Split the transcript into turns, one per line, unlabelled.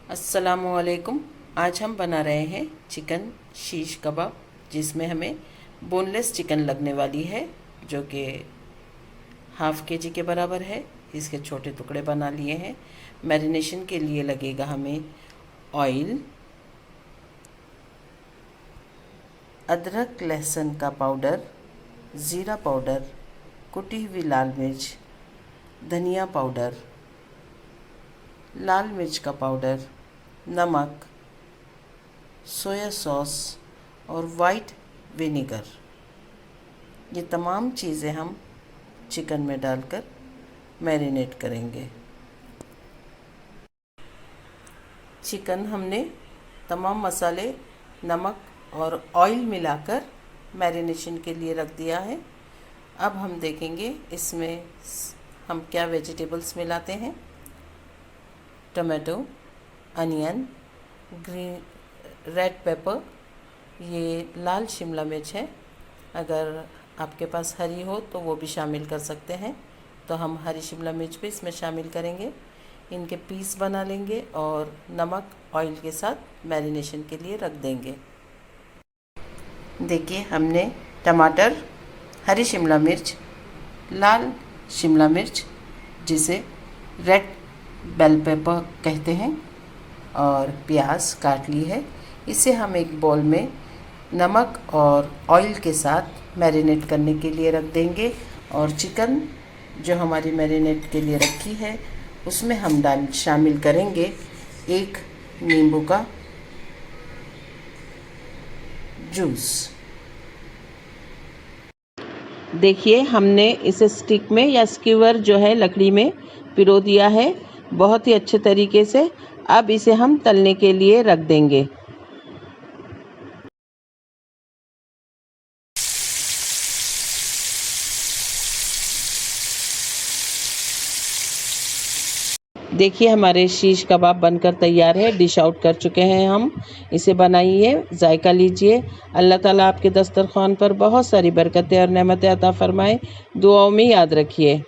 अस्सलामुअलैकुम। आज हम बना रहे हैं चिकन शीश कबाब, जिसमें हमें बोनलेस चिकन लगने वाली है, जो कि हाफ़ केजी के बराबर है। इसके छोटे टुकड़े बना लिए हैं। मैरिनेशन के लिए लगेगा हमें ऑयल, अदरक लहसुन का पाउडर, ज़ीरा पाउडर, कुटी हुई लाल मिर्च, धनिया पाउडर, लाल मिर्च का पाउडर, नमक, सोया सॉस और वाइट विनेगर। ये तमाम चीज़ें हम चिकन में डालकर मैरिनेट करेंगे। चिकन हमने तमाम मसाले, नमक और ऑयल मिलाकर मैरिनेशन के लिए रख दिया है। अब हम देखेंगे इसमें हम क्या वेजिटेबल्स मिलाते हैं। Tomato, onion, green red pepper, ये लाल शिमला मिर्च है। अगर आपके पास हरी हो तो वो भी शामिल कर सकते हैं, तो हम हरी शिमला मिर्च भी इसमें शामिल करेंगे। इनके पीस बना लेंगे और नमक ऑयल के साथ मैरिनेशन के लिए रख देंगे। देखिए, हमने टमाटर, हरी शिमला मिर्च, लाल शिमला मिर्च जिसे रेड बेल पेपर कहते हैं, और प्याज काट ली है। इसे हम एक बाउल में नमक और ऑयल के साथ मैरिनेट करने के लिए रख देंगे। और चिकन जो हमारी मैरिनेट के लिए रखी है उसमें हम शामिल करेंगे एक नींबू का जूस। देखिए, हमने इसे स्टिक में या स्कीवर जो है लकड़ी में पिरो दिया है बहुत ही अच्छे तरीके से। अब इसे हम तलने के लिए रख देंगे। देखिए, हमारे शीश कबाब बनकर तैयार है। डिश आउट कर चुके हैं हम। इसे बनाइए, जायका लीजिए। अल्लाह ताला आपके दस्तरखान पर बहुत सारी बरकतें और नेमतें अता फरमाए। दुआओं में याद रखिए।